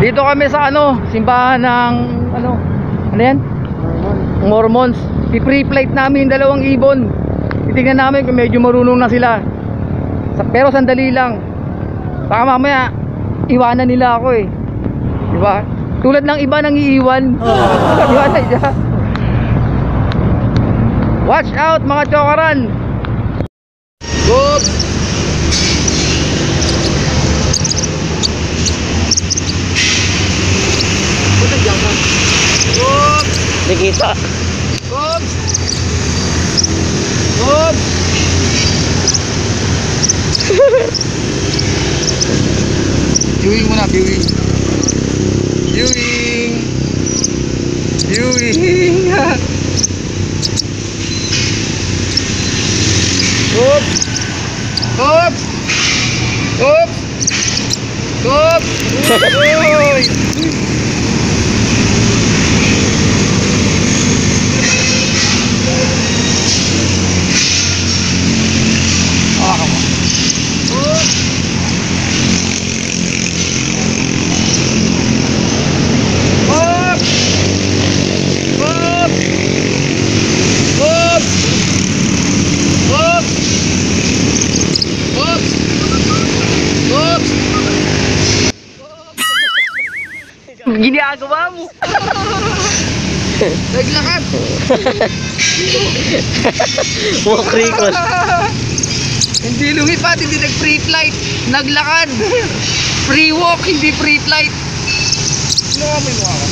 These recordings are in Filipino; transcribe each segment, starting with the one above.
Dito kami sa ano, simbahan ng ano yan? Mormons. I-pre-flight namin yung dalawang ibon. Titingnan namin kung medyo marunong na sila. Pero sandali lang. Baka mamaya iwanan nila ako eh. Diba? Tulad ng iba nang iiwan. Iwanan niya. Watch out mga chokaran. Go! Di kita. Oops. Oops. Viewing muna, viewing. Viewing. Viewing. Oops. Oops. Oops. Oops. Oy. Ginagawa mo. Naglakad. Walk record. Hindi lumipat, hindi nag-free flight. Naglakad. Free walk, hindi free flight. Ginawa mo yung mukha ko.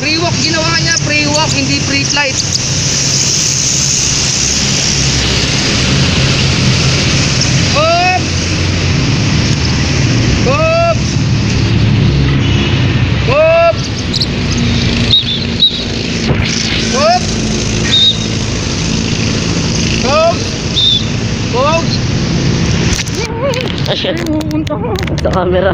Free walk ginawa niya, free walk, hindi free flight. Up! Up! Up! Up! Up! Up! Asya. Sa camera.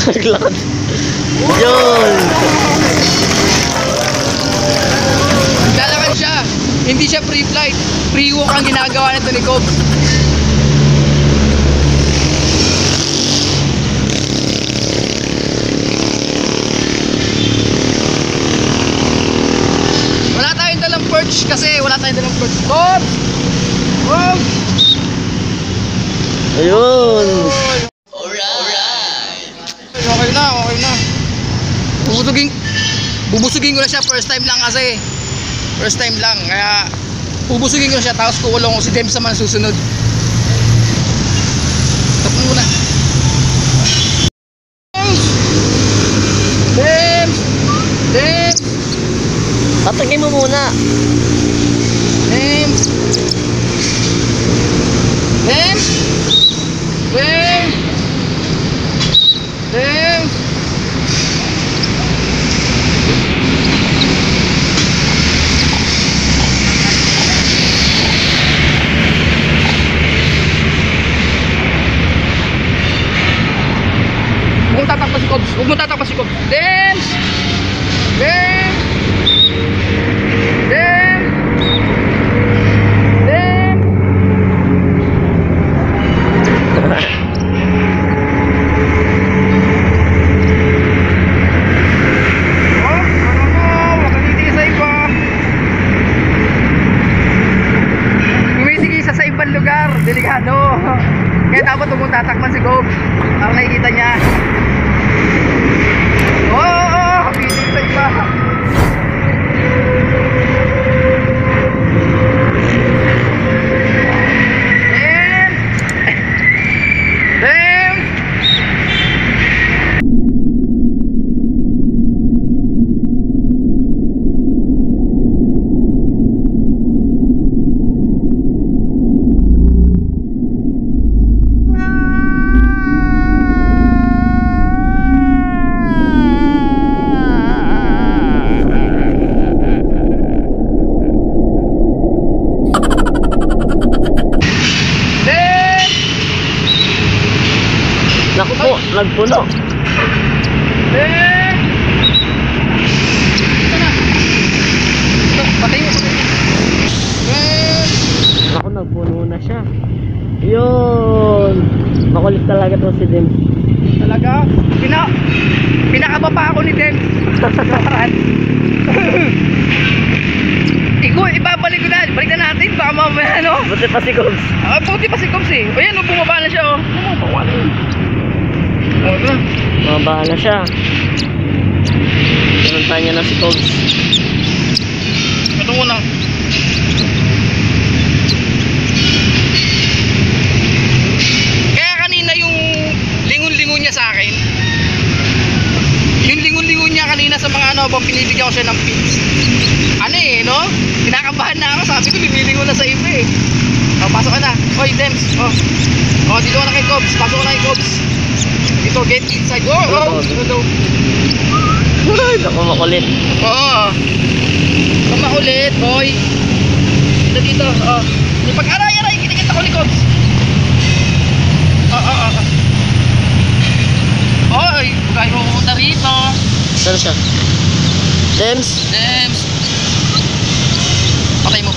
Naglakad. Yun. Lalakad siya. Hindi siya free flight. Free walk ang ginagawa nito ni Cobb. Wala tayong dalang perch kasi wala tayong dalang perch. Cobb! Cobb! Ayun. Okay na, okay na. Bubusugin ko na siya, first time lang kasi. First time lang, kaya bubusugin ko na siya, tapos kukulong ko si Dems naman susunod. Stop mo muna. Dems! Dems! Tatagay mo muna. Dems! Dems! Dems! Dems! Huwag mo tatakpa si Cobb. Dems! Dems! Dems! Dems! nagpuno. Eh! Ito na. Ito, patay mo. Eh! Ako, nagpuno na siya. Yun. Makulit talaga to si Dim. Talaga? Pinakaba pa ako ni Dem. Ikaw, ibabalik ko na. Balik na natin. Baka mamaya, ano? Buti pa si Cobbs. Buti pa si Cobbs eh. O yan, bumaba na siya, oh. Bumaba na yun. Ano? Mabahan na siya. Pinuntahan niya na si Cobbs. Ito ko na. Kaya kanina yung lingon-lingon niya sa akin. Yung lingon-lingon niya kanina sa mga ano, bang pinibigyan ko siya ng pins. Ano eh, no? Kinakabahan na ako. Sabi ko, lumilingon na sa iba eh. O, pasok ka na. Oy, Dems. O, dito ka na kay Cobbs. Pasok ka na kay Cobbs. Dito, get inside. Oh. Ay, ako makulit. Oo. Kumakulit, boy. Dito. Pag-aray-aray, kinikita ko ni Cobbs. Oy, kayo na rito. Saan siya? Dems? Dems. Patay mo.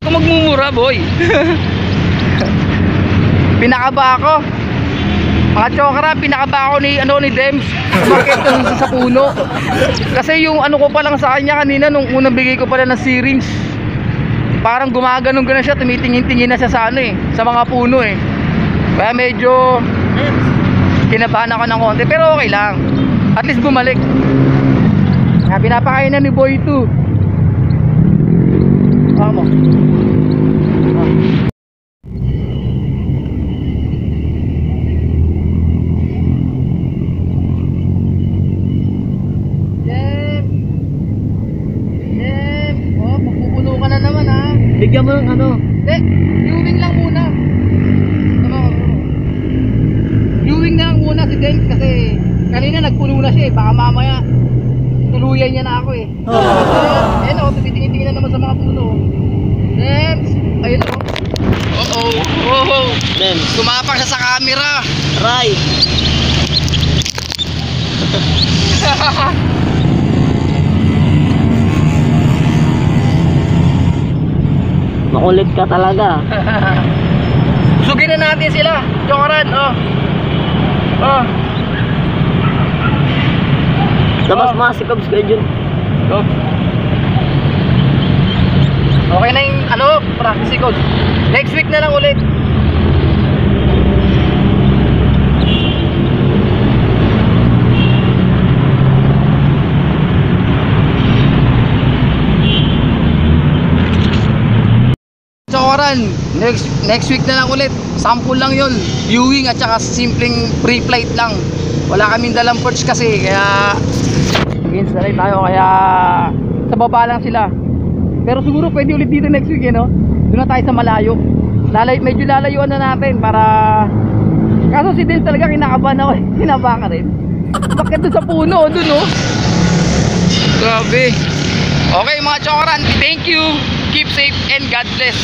Kung magmumura, boy. Pinakaba ako. Mga chokra, pinakaba ako ni Dems. Bakit sa puno? Kasi yung ano ko pa lang sa kanya kanina nung unang bigay ko pala ng syringe. Parang gumaganong na siya, tumitingin-tingin na siya sa ano eh, sa mga puno eh. Kaya medyo kinabahan ako ng konti, pero okay lang. At least bumalik. Kaya pinapakain na ni Boy 2. Tama. Magpupuno ka na naman ha. Bigyan mo ng ano? Viewing lang muna. Viewing na lang muna si Denz kasi kanina nagpuno na siya eh. Baka mamaya tuluyan niya na ako eh. Ayun o, tumitingin-tingin na naman sa mga puno. Denz! Ayun o. Dems. Tumapak siya sa camera. Right. Makulit ka talaga. Sugin na natin sila. Jokaran, Labas mga si Cobbs kayo dyan. Okay na yung practice ko. Next week na lang ulit. Jokaran, next week na lang ulit. Sample lang yun. Viewing at saka simpleng pre-flight lang. Wala kaming dalang perch kasi kaya mag-install tayo kaya sa baba lang sila. Pero siguro pwede ulit dito next week no? Doon na tayo sa malayo. Medyo lalayuan na natin para kaso si Dins talaga kinakabahan ako. Kinaba ka rin. Bakit doon sa puno doon no? Grabe. Okay mga chokaran, thank you. Keep safe and God bless.